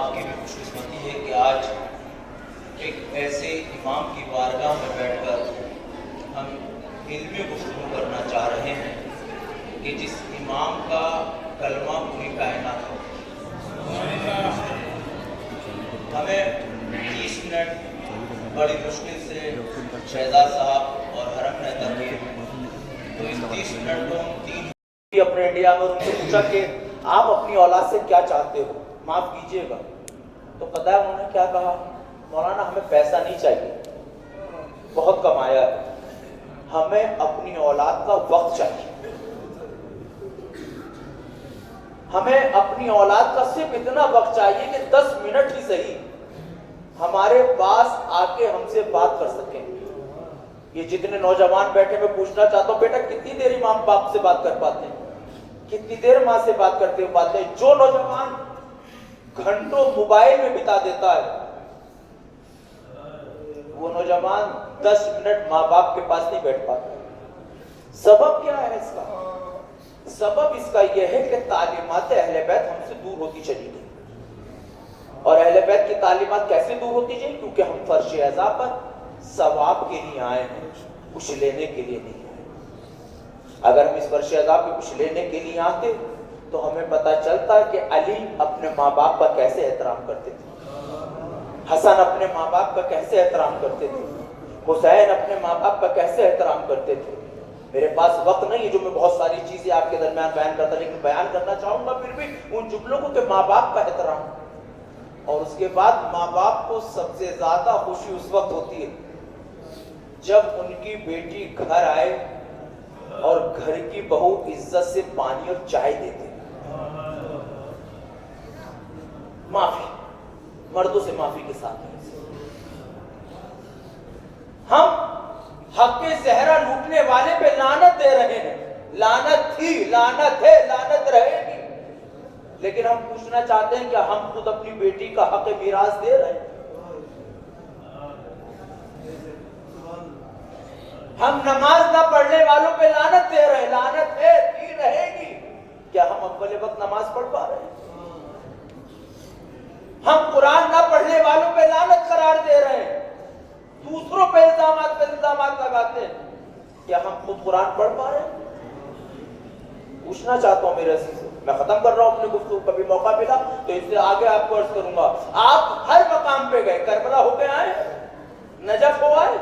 آپ کی بھی خوش قسمتی ہے کہ آج ایک ایسے امام کی بارگاہ میں بیٹھ کر ہم علمی گفتگو کرنا چاہ رہے ہیں کہ جس امام کا کلمہ پوری کائنات ہو. ہمیں 30 منٹ بڑی مشکل سے شہزاد صاحب اور حرم نے عطا کیے، تو اس 30 منٹ کو ہم اپنے انڈیا میں ان سے پوچھا کہ آپ اپنی اولاد سے کیا چاہتے ہو، معاف کیجئے گا. تو پتہ ہے انہوں نے کیا کہا؟ مولانا ہمیں پیسہ نہیں چاہیے، بہت کمایا ہے، ہمیں اپنی اولاد کا وقت چاہیے. ہمیں اپنی اولاد کا صرف اتنا وقت چاہیے کہ 10 منٹ ہی صحیح ہمارے پاس آ کے ہم سے بات کر سکیں. یہ جتنے نوجوان بیٹھے میں پوچھنا چاہتا ہوں، بیٹا کتنی دیر امام باپ سے بات کر پاتے ہیں، کتنی دیر ماں سے بات کرتے پاتے ہیں؟ جو نوجوان گھنٹوں موبائل میں بتا دیتا ہے، وہ نوجوان 10 منٹ ماں باپ کے پاس نہیں بیٹھ پاتا. سبب کیا ہے اس کا؟ سبب اس کا یہ ہے کہ تعلیمات اہل بیت ہم سے دور ہوتی چلی گئی. اور اہل بیت کی تعلیمات کیسے دور ہوتی جائیں؟ کیونکہ ہم فرش اعضاء پر ثواب کے لیے آئے ہیں، کچھ لینے کے لیے نہیں آئے. اگر ہم اس فرش اعضاء پہ کچھ لینے کے لیے آتے تو ہمیں پتہ چلتا کہ علی اپنے ماں باپ کا کیسے احترام کرتے تھے، حسن اپنے ماں باپ کا کیسے احترام کرتے تھے، حسین اپنے ماں باپ کا کیسے احترام کرتے تھے. میرے پاس وقت نہیں ہے جو میں بہت ساری چیزیں آپ کے درمیان بیان کرتا، لیکن بیان کرنا چاہوں گا پھر بھی ان جملوں کو کہ ماں باپ کا احترام. اور اس کے بعد ماں باپ کو سب سے زیادہ خوشی اس وقت ہوتی ہے جب ان کی بیٹی گھر آئے اور گھر کی بہو عزت سے پانی اور چائے دیتے. معافی، مردوں سے معافی کے ساتھ ہم حق زہرا لوٹنے والے پہ لعنت دے رہے ہیں. لعنت تھی، لعنت ہے، لعنت رہے گی. لیکن ہم پوچھنا چاہتے ہیں کہ ہم خود اپنی بیٹی کا حق میراث دے رہے ہیں؟ ہم نماز نہ پڑھنے والوں پہ لعنت دے رہے ہیں، لعنت ہے، تھی، رہے گی. کیا ہم اول وقت نماز پڑھ پا رہے ہیں؟ ہم قرآن نہ پڑھنے والوں پہ لعنت قرار دے رہے ہیں، دوسروں پہ الزامات لگاتے ہیں. کیا ہم خود قرآن پڑھ پا رہے ہیں؟ پوچھنا چاہتا ہوں میرے عزیز. میں ختم کر رہا ہوں اپنی گفتگو، کبھی موقع ملا تو اس سے آگے آپ کو عرض کروں گا. آپ ہر مقام پہ گئے، کربلا ہو کے آئے، نجف ہو آئے،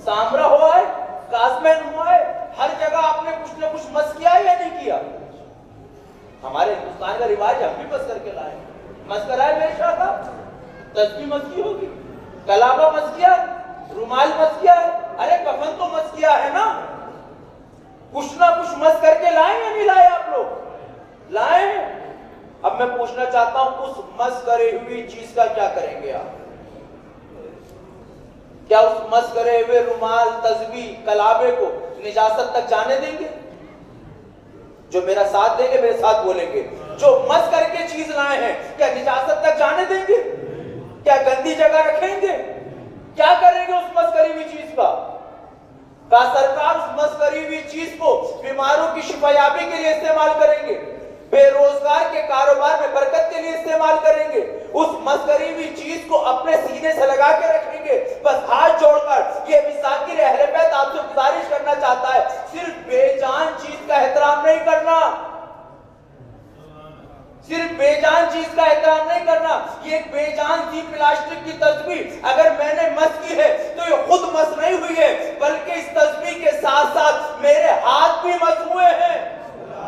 سامرا ہو آئے، قاسمین ہو آئے، ہر جگہ آپ نے کچھ نہ کچھ مس کیا یا نہیں کیا؟ ہمارے ہندوستان کا رواج ہم بھی مس کر کے لائے. مس کرائے میرے شاہ کا تسبیح مس کی ہوگی، کلابہ مس کیا، رومال مس کیا ہے، ارے کفن تو مس کیا ہے نا. کچھ نہ کچھ مس کر کے لائے یا نہیں لائے؟ آپ لوگ لائے. اب میں پوچھنا چاہتا ہوں اس مس کرے ہوئی چیز کا کیا کریں گے آپ؟ کیا اس مس کرے ہوئے رومال، تسبیح، کلابے کو نجاست تک جانے دیں گے؟ جو میرا ساتھ دیں گے میرے ساتھ بولیں گے، جو مس کر کے چیز لائے ہیں کیا نجاست تک جانے دیں گے؟ کیا گندی جگہ رکھیں گے؟ کیا کریں گے اس مس کری ہوئی چیز کا؟ سرکار اس مس کری ہوئی چیز کو بیماروں کی شفا یابی کے لیے استعمال کریں گے، بے روزگار کے کاروبار میں برکت کے لیے استعمال کریں گے. اس مس کری ہوئی چیز کو اپنے سینے سے لگا کے رکھیں گے. بس ہاتھ جوڑ کر یہ مساکر اہل بیت آپ سے گزارش کرنا چاہتا ہے، صرف بے جان چیز کا احترام نہیں کرنا، صرف بے جان چیز کا احترام نہیں کرنا. یہ بے جان سی پلاسٹک کی تسبیح اگر میں نے مس کی ہے تو یہ خود مس نہیں ہوئی ہے، بلکہ اس تسبیح کے ساتھ ساتھ میرے ہاتھ بھی مس ہوئے ہیں.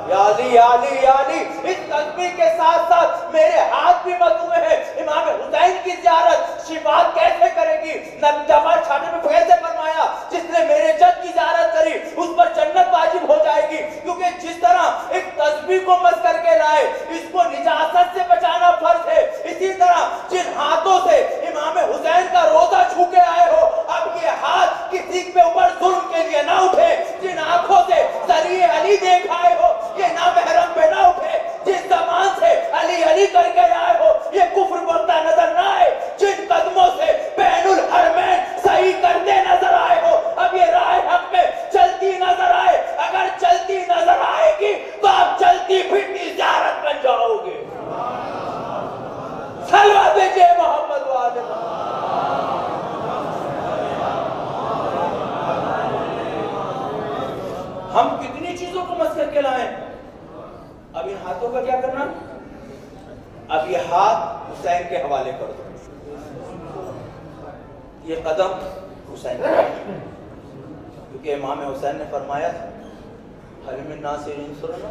یا علی یا علی یا علی، اس تسبیح کے ساتھ ساتھ میرے ہاتھ بھی مس ہوئے ہیں. امام حسین کی زیارت شفاعت کیسے کرے گی؟ نبی جعفر چھاٹے میں کیسے فرمایا جس نے میرے جد کی زیارت کری اس پر جنت واجب ہو جائے گی. کیونکہ جس طرح ایک تسبیح کو مس کر کے لائے اس کو نجاست سے بچانا فرض ہے، اسی طرح جن ہاتھوں سے امام حسین کا روزہ چھو کے آئے ہو، اب یہ ہاتھ کسی کے اوپر ظلم کے لیے نہ اٹھے. جن آنکھوں سے ذریعے علی دیکھ آئے ہو یہ نامحرم پہ نہ اٹھے. جس زبان سے علی علی کر کے آئے ہو یہ کفر حسین کے حوالے کر دو. یہ قدم حسین کا، کیونکہ امام حسین نے فرمایا تھا حل من ناصر ینصرنا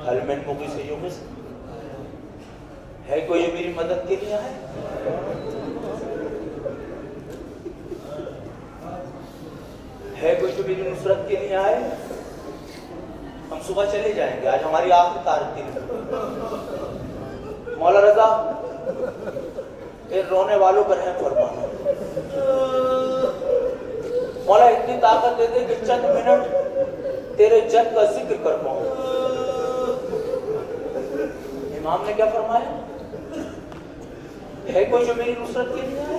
حل من مغیث یغیث، ہے کوئی جو میری مدد کے لیے آئے؟ ہے کوئی جو میری نصرت کے لیے آئے؟ ہم صبح چلے جائیں گے، آج ہماری آخری تاریخ تھی. مولا رضا رونے والوں پر رحم فرمانا. مولا اتنی طاقت دے دے کہ چند منٹ تیرے جد کا ذکر کر پاؤں. امام نے کیا فرمایا؟ ہے کوئی جو میری نصرت کے لیے آئے؟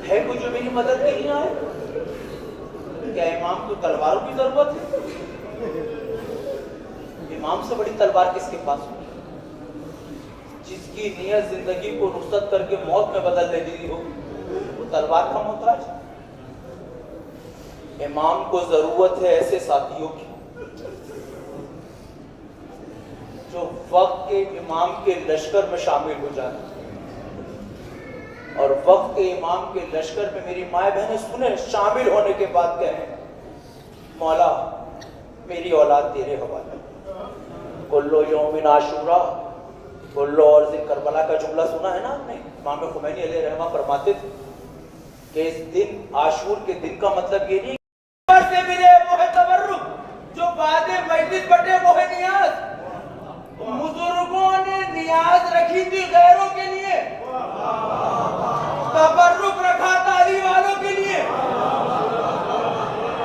ہے کوئی جو میری مدد کے لیے آئے؟ کیا امام کو تلواروں کی ضرورت ہے؟ امام سے بڑی تلوار کس کے پاس ہوگی؟ جس کی نیت زندگی کو رخصت کر کے موت میں بدل لے دی ہو، وہ تلوار کا محتاج. امام کو ضرورت ہے ایسے ساتھیوں کی جو وقت کے امام کے لشکر میں شامل ہو جائے، اور وقت کے امام کے لشکر میں میری مائیں بہنیں سنیں، شامل ہونے کے بعد کہیں مولا میری اولاد تیرے حوالے. کلو یوم عاشورا کلو، اور کربلا کا جملہ سنا ہے نا آپ نے؟ امام خمینی علیہ رحمہ فرماتے تھے کہ اس دن عاشور کے دن کا مطلب یہ نہیں سے ملے وہ ہے تبرک، جو بعد مجلس بٹے وہ ہے نیاز. بزرگوں نے نیاز رکھی تھی غیروں کے لیے، تبرک رکھا تھا علی والوں کے لیے.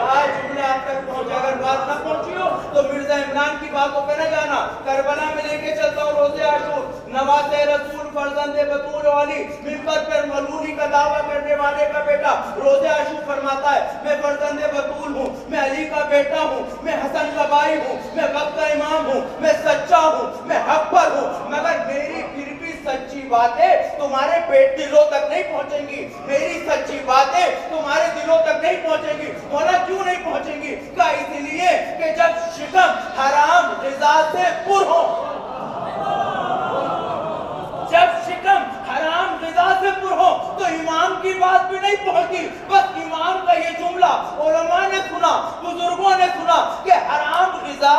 آج جملے آپ تک پہنچے، اگر بات نہ پہنچی ہو تو مرزا عمران کی باتوں پہ نہ جانا. کربلا میں لے کے چلتا ہوں روزے عاشور، نواز رسول فرزند بطول والی، منبر پر ملونی کا دعویٰ کرنے والے کا بیٹا روزے عاشور فرماتا ہے میں فرزند بطول ہوں، میں علی کا بیٹا ہوں، میں حسن کا بھائی ہوں، میں وقت کا امام ہوں، میں سچا ہوں، میں حق پر ہوں. مگر میری پھر بھی سچی باتیں تمہارے پیٹ دلوں تک نہیں پہنچیں گی، میری سچی باتیں تمہارے دلوں تک نہیں پہنچیں گی. مولا کیوں نہیں پہنچیں گی؟ کہا اس لیے کہ جب شکم حرام غذا سے پر ہو، جب شکم حرام غذا سے پر ہو تو امام کی بات بھی نہیں پہنچی. بس امام کا یہ جملہ علماء نے سنا، بزرگوں نے سنا کہ حرام غذا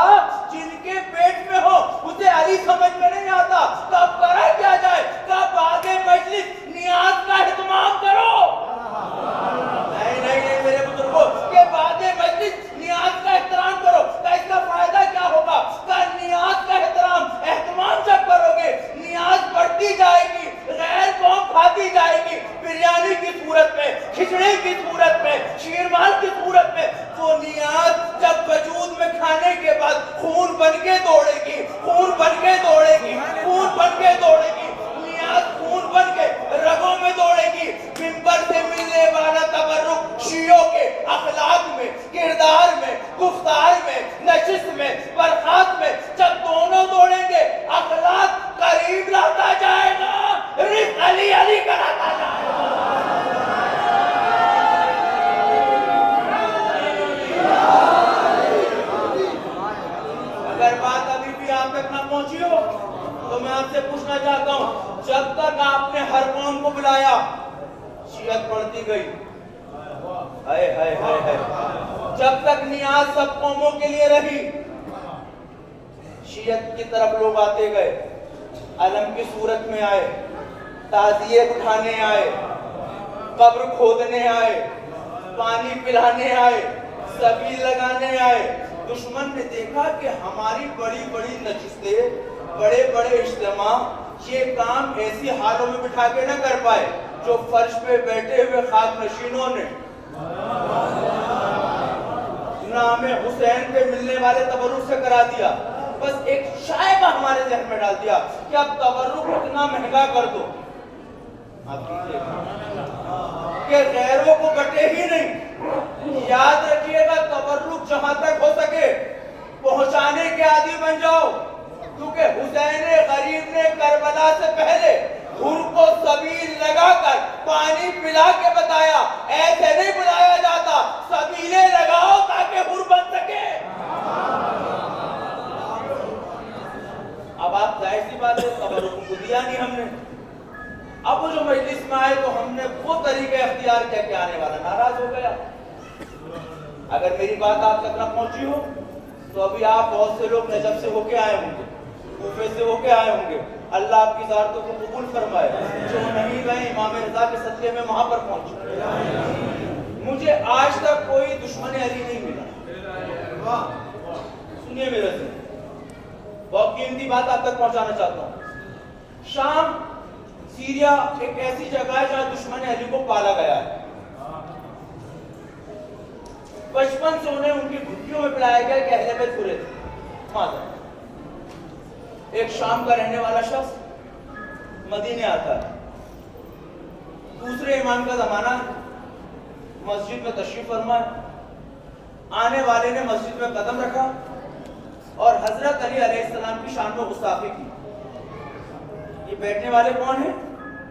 جن کے پیٹ میں ہو اسے علی سمجھ میں نہیں آتا. کب کرا کیا جائے؟ کب آگے مجلس نیاز کا اہتمام کرو. نہیں میرے بزرگوں کہ بعد مجلس نیاز کا احترام کرو. اس کا فائدہ کیا ہوگا؟ نیاز کا اہتمام جب کرو گے نیاز بڑھتی جائے گی، غیر قوم کھاتی جائے گی، بریانی کی صورت میں، کھچڑی کی صورت میں، شیرمال کی صورت میں. وہ نیاز جب وجود میں کھانے کے بعد خون بن کے دوڑے گی، خون بن کے دوڑے گی، خون بن کے دوڑے گی. نیاز خون بن کے رگوں میں دوڑے گی. منبر سے ملنے والا تبرک شیعوں کے اخلاق میں، کردار میں، گفتار میں، نشست میں، برخاست میں جب دونوں دوڑیں گے اخلاق قریب لاتا جائے گا، رزق علی علی کراتا جائے گا. اگر بات ابھی بھی آپ تک نہ پہنچی ہو تو میں آپ سے پوچھنا چاہتا ہوں، جب تک آپ نے ہر قوم کو بلایا شیعت بڑھتی گئی. ہائے ہائے ہائے ہائے. جب تک نیاز سب قوموں کے لیے رہی شیعت کی طرف لوگ آتے گئے، علم کی صورت میں آئے، تعزیے اٹھانے آئے، قبر کھودنے آئے، پانی پلانے آئے، سبیل لگانے آئے. دشمن نے دیکھا کہ ہماری بڑی بڑی نشستیں، بڑے بڑے اجتماع یہ کام ایسی حالوں میں بٹھا کے نہ کر پائے جو فرش پہ بیٹھے ہوئے خاک نشینوں نے نام حسین پہ ملنے والے تبرک سے کرا دیا. بس ایک شائبہ ہمارے ذہن میں ڈال دیا کہ اب تبرک اتنا مہنگا کر دو آپ کہ غیروں کو بٹے ہی نہیں. یاد رکھیے گا تبرک جہاں تک ہو سکے پہنچانے کے عادی بن جاؤ، کیونکہ حسین غریب نے کربلا سے پہلے حر کو سبیل لگا کر پانی پلا کے بتایا ایسے نہیں بلایا جاتا، سبیلیں لگاؤ تاکہ حر بن سکے. اب آپ ظاہر سی بات ہے دیا نہیں ہم نے. اب وہ جو مجلس میں آئے تو ہم نے وہ طریقہ اختیار کیا کہ آنے والا ناراض ہو گیا. اگر میری بات آپ تک نہ پہنچی ہو تو ابھی آپ بہت سے لوگ نجف سے ہو کے آئے ہوں گے, کوفے سے ہو کے آئے ہوں گے. اللہ آپ کی زیارتوں کو قبول فرمائے. جو نہیں گئے امام رضا کے صدقے میں وہاں پر پہنچے. مجھے آج تک کوئی دشمن علی نہیں ملا. سنیے میرے سے بہت قیمتی بات آپ تک پہنچانا چاہتا ہوں. شام سیریا ایک ایسی جگہ ہے جہاں دشمن علی کو پالا گیا ہے. بچپن سے انہیں ان کی گھٹیوں میں پلایا گیا کہ اہل بیت برے تھے. ایک شام کا رہنے والا شخص مدینے آتا ہے. دوسرے امام کا زمانہ ہے, مسجد میں تشریف فرما ہے. آنے والے نے مسجد میں قدم رکھا اور حضرت علی علیہ السلام کی شان میں گستاخی کی. یہ بیٹھنے والے کون ہیں؟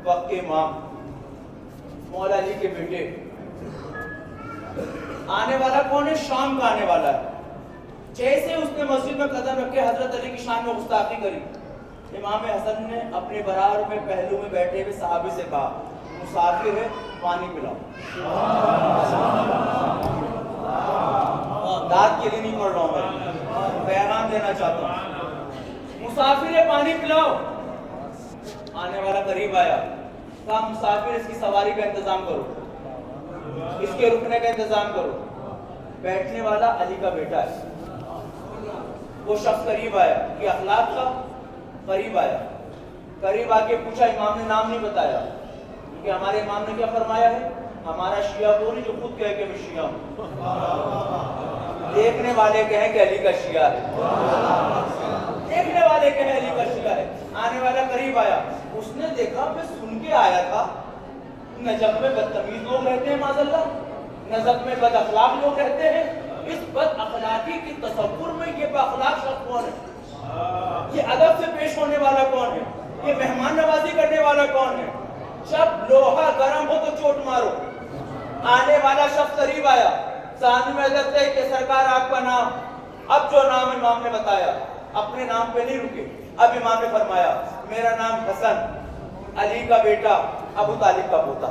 وقت کے امام مولا علی کے بیٹے. آنے والا کون ہے؟ شام کا آنے والا ہے. جیسے اس نے مسجد میں قدم رکھ کے حضرت علی کی شان میں گستاخی کری, امام حسن نے اپنے برار میں پہلو میں بیٹھے ہوئے صحابی سے کہا, مسافر ہے پانی پلاؤ. داد کے لیے نہیں پڑھ رہا ہوں میں, پیغام دینا چاہتا ہوں. مسافر ہے پانی پلاؤ. آنے والا قریب آیا, کہا مسافر اس کی سواری کا انتظام کرو, اس کے رکنے کا انتظام کرو. بیٹھنے والا علی کا بیٹا ہے. وہ شخص قریب آیا کہ اخلاق کا قریب آیا. قریب آ کے پوچھا, امام نے نام نہیں بتایا کہ ہمارے امام نے کیا فرمایا ہے, ہمارا شیعہ وہ نہیں جو خود کہے کہ میں شیعہ ہوں. دیکھنے والے کہیں کہ علی کا شیعہ ہے, دیکھنے والے کہیں علی کا شیعہ ہے. آنے والا قریب آیا, اس نے دیکھا میں سن کے آیا تھا نجف میں بدتمیز لوگ رہتے ہیں معاذ اللہ, نجف میں بد اخلاق لوگ رہتے ہیں. اس بد اخلاقی کی تصور میں یہ با اخلاق شخص کون ہے؟ یہ ادب سے پیش ہونے والا کون ہے؟ یہ مہمان نوازی کرنے والا کون ہے؟ جب لوہا گرم ہو تو چوٹ مارو. آنے والا شخص قریب آیا, سامنے میں عزت ہے کہ سرکار آپ کا نام. اب جو نام امام نے بتایا اپنے نام پہ نہیں رکے. اب امام نے فرمایا میرا نام حسن, علی کا بیٹا, ابو طالب کا پوتا.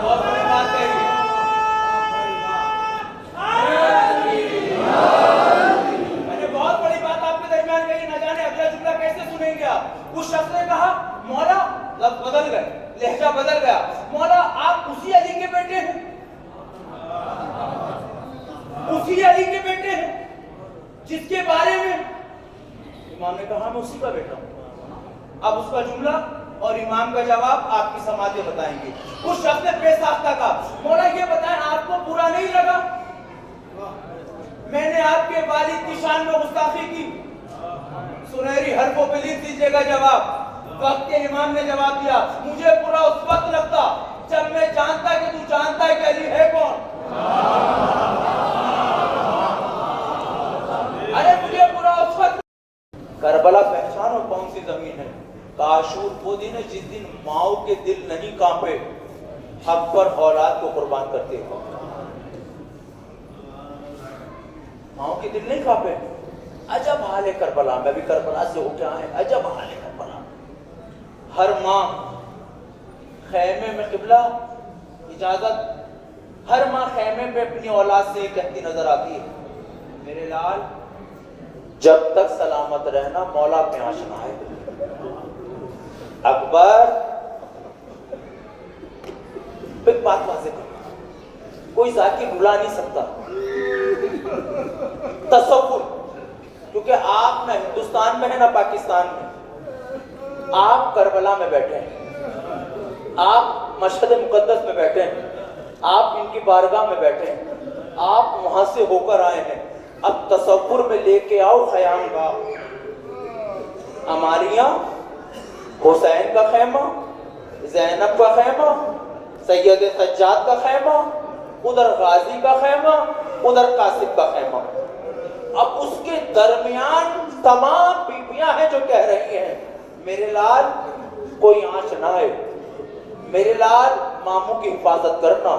بہت بڑی بات کہی. میں نے بہت بڑی بات آپ کے درمیان کہی, نہ جانے اگلا جملہ کیسے سنیں گے آپ. اس شخص نے کہا مولا, لفظ بدل گئے, لہجہ بدل گیا, مولا آپ اسی علی کے بیٹے ہیں, اسی علی کے بیٹے ہیں جس کے بارے میں. امام نے کہا میں اسی کا بیٹا ہوں. اب اس کا جملہ اور امام کا جواب آپ کی سماعتیں بتائیں گے. اس شخص نے بے ساختہ کہا مولا یہ بتائیں آپ کو برا نہیں لگا میں نے آپ کے والد کی شان میں گستاخی کی؟ سنہری حرفوں پہ لکھ دیجیے گا جواب. وقت کے امام نے جواب دیا مجھے برا اس وقت لگتا جب میں جانتا کہ تو جانتا ہے کہ علی ہے کون. ارے مجھے برا اس وقت. کربلا پہچانو کون سی زمین ہے. عاشور وہ دن ہے جس دن ماؤں کے دل نہیں کانپے حق پر اولاد کو قربان کرتے ہو. ماؤں کے دل نہیں کانپے. عجب حال ہے کربلا میں, بھی کربلا سے ہو کے آئے, عجب حال ہے کربلا. ہر ماں خیمے میں قبلہ اجازت, ہر ماں خیمے پہ اپنی اولاد سے کہتی نظر آتی ہے میرے لال جب تک سلامت رہنا مولا پہ آشنا ہے. اکبر ایک بات واضح کرنا, کوئی ذاتی بھلا نہیں سکتا تصور, کیونکہ آپ نہ ہندوستان میں ہیں نہ پاکستان میں. آپ کربلا میں بیٹھے ہیں, آپ مشہد مقدس میں بیٹھے ہیں, آپ ان کی بارگاہ میں بیٹھے ہیں, آپ وہاں سے ہو کر آئے ہیں. اب تصور میں لے کے آؤ خیام گاہ. ہمارے یہاں حسین کا خیمہ, زینب کا خیمہ, سید سجاد کا خیمہ, ادھر غازی کا خیمہ, ادھر قاسم کا خیمہ. اب اس کے درمیان تمام بیویاں ہیں جو کہہ رہی ہیں میرے لال کوئی آنچ نہ ہے, میرے لال ماموں کی حفاظت کرنا,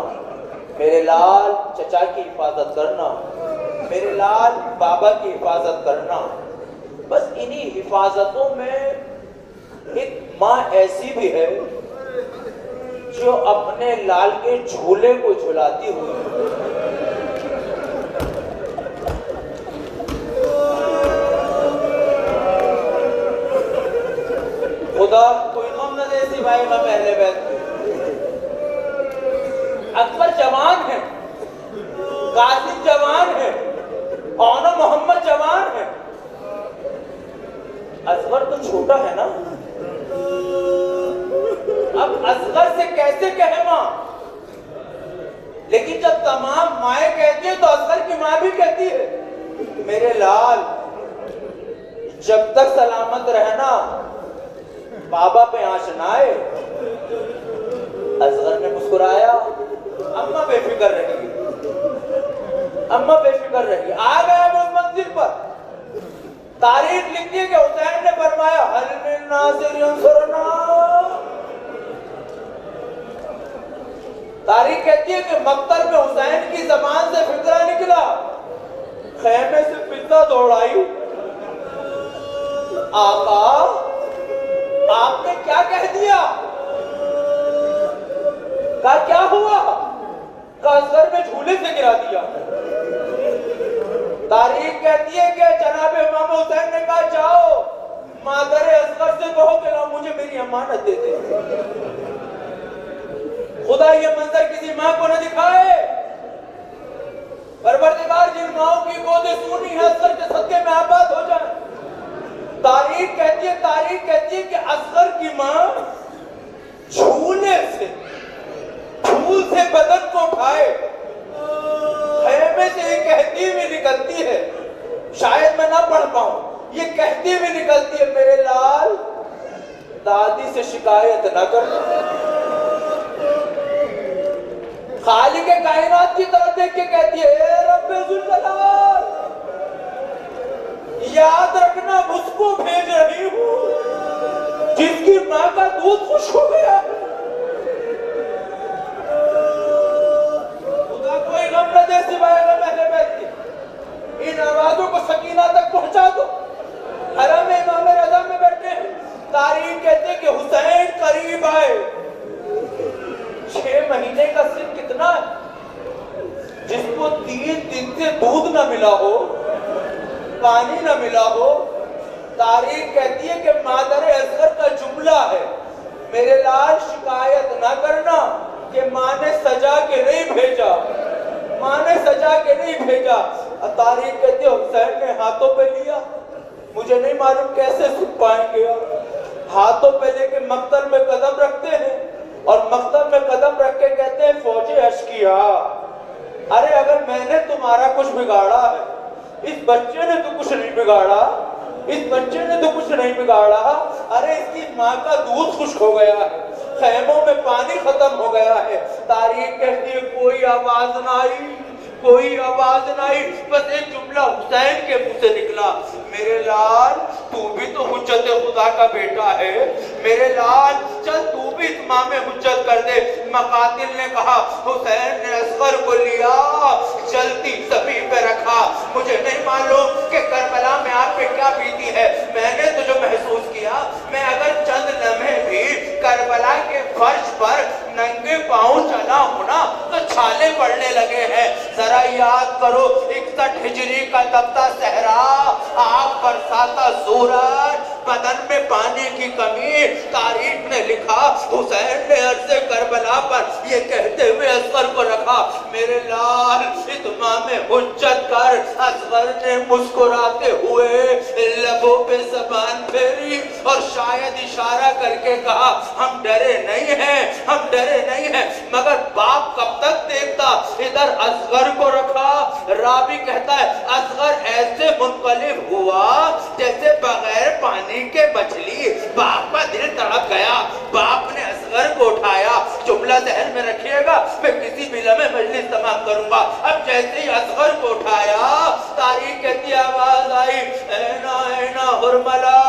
میرے لال چچا کی حفاظت کرنا, میرے لال بابا کی حفاظت کرنا. بس انہی حفاظتوں میں ایک ماں ایسی بھی ہے جو اپنے لال کے جھولے کو جھلاتی ہوئی خدا کوئی غم نہ دے سوائے غم اہل بیت کے۔ اکبر جوان ہے، قاسم جوان ہے، اور محمد جوان ہے، اصغر تو چھوٹا ہے نا۔ اب اصغر سے کیسے کہے ماں؟ لیکن جب تمام مائیں کہتی ہیں تو اصغر کی ماں بھی کہتی ہے میرے لال جب تک سلامت رہنا بابا پہ آنچ نہ آئے۔ اصغر نے مسکرایا، اماں بے فکر رہی، اماں بے فکر رہی۔ آ گیا وہ منزل پر، تاریخ لکھتی ہے کہ حسین نے فرمایا حل من ناصر ینصرنا۔ تاریخ کہتی ہے کہ مقتل میں حسین کی زبان سے فکرہ نکلا، خیمے سے فضہ دوڑائی، آقا آپ نے کیا کہہ دیا؟ کہا کیا ہوا؟ کہا اصغر میں جھولے سے گرا دیا۔ تاریخ کہتی ہے کہ جناب امام حسین نے کہا جاؤ مادر اصغر سے کہو کہ لا مجھے میری امانت دے دے۔ خدا یہ منظر کسی ماں کو نہ دکھائے۔ پروردگار جن ماؤں کی گودیں سونی ہے اصغر کے صدقے میں آباد ہو جائے۔ تاریخ کہتی ہے کہ اصغر کی ماں جھولے سے پھول سے بدن کو اٹھائے، خیمے سے یہ کہتی ہوئی نکلتی ہے، شاید میں نہ پڑھ پاؤں، یہ کہتی ہوئی نکلتی ہے میرے لال دادی سے شکایت نہ کرنا۔ خالق کائنات کی طرف دیکھ کے کہتی ہے اے رب ذوالجلال یاد رکھنا اس کو بھیج رہی ہوں جس کی ماں کا دودھ خشک ہو گیا۔ خدا کوئی غم نہ دے سوائے غم اہل بیت کے۔ ان آوازوں کو سکینہ تک پہنچا دو۔ حرم امام رضا میں بیٹھے ہیں، تاریخ کہتے ہیں کہ حسین قریب آئے۔ 6 مہینے کا سن کتنا ہے جس کو 3 دن سے دودھ نہ ملا ہو، پانی نہ ملا ہو۔ تاریخ کہتی ہے کہ مادر اصغر کا جملہ ہے میرے لال شکایت نہ کرنا کہ ماں نے سجا کے نہیں بھیجا، ماں نے سجا کے نہیں بھیجا۔ تاریخ کہتی ہے حسین نے ہاتھوں پہ لیا، مجھے نہیں معلوم کیسے سن پائیں گے، ہاتھوں پہ لے کے مقتل میں قدم رکھتے ہیں اور مقتل میں قدم رکھ کے کہتے ہیں فوج اشکیا، ارے اگر میں نے تمہارا کچھ بگاڑا ہے، اس بچے نے تو کچھ نہیں بگاڑا، اس بچے نے تو کچھ نہیں بگاڑا، ارے اس کی ماں کا دودھ خشک ہو گیا ہے، خیموں میں پانی ختم ہو گیا ہے۔ تاریخ کہتی ہے کوئی آواز نہ آئی، کوئی آواز نہ آئی، بس ایک جملہ حسین کے منہ سے نکلا میرے لال تو بھی تو حجت خدا کا بیٹا ہے، میرے لال چل تو بھی اتمام حجت کر دے۔ مقاتل نے کہا حسین نے اصغر کو لیا چلتی زمین پہ رکھا، مجھے نہیں معلوم کہ کربلا میں آپ پہ کیا بیتی ہے، میں نے تو جو محسوس کیا میں اگر چند لمحے بھی کربلا کے فرش پر ننگے پاؤں چلا ہوں نا تو چھالے پڑنے لگے ہیں۔ ذرا یاد کرو 61 ہجری کا تپتا صحرا، آگ برساتا سورج، بدن میں پانی کی کمی۔ تاریخ نے لکھا حسین نے عرض کربلا پر یہ کہتے ہوئے اصغر کو رکھا میرے لال اتمام حجت کر۔ اصغر نے مسکراتے ہوئے لبوں پہ زبان پھیری اور شاید اشارہ کر کے کہا ہم ڈرے نہیں ہیں، ہم ڈرے نہیں ہیں، مگر باپ کب تک دیکھتا۔ ادھر اصغر کو رکھا، راوی کہتا ہے اصغر ایسے منقلب ہوا جیسے بغیر پانی کے مچھلی، باپ کا دل تڑپ گیا۔ باپ نے اصغر کو اٹھایا، جملہ ذہن میں رکھیے گا میں کسی بھی لمحے مجلس تمام کروں گا۔ اب جیسے ہی اصغر کو اٹھایا تاریخ کہتی آواز آئی اینا اینا ہرملا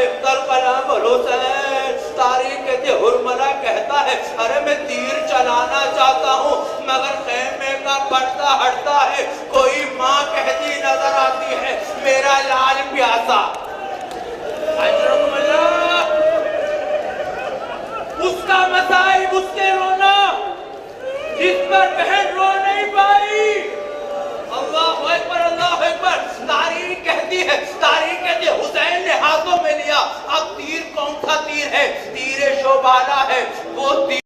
افتر کلام الحسین۔ تاریخ کہتی ہرملا کہتا ہے ارے میں تیر چلانا چاہتا ہوں مگر خیمے کا پردہ ہٹتا ہے، کوئی ماں کہتی نظر آتی ہے میرا لال پیاسا۔ اجرکم اللہ بہن رو نہیں پائی. اللہ اکبر اللہ اکبر. تاریخ کہتی ہے حسین نے ہاتھوں میں لیا. اب تیر کون سا تیر ہے؟ تیر شوبالہ ہے. وہ تیر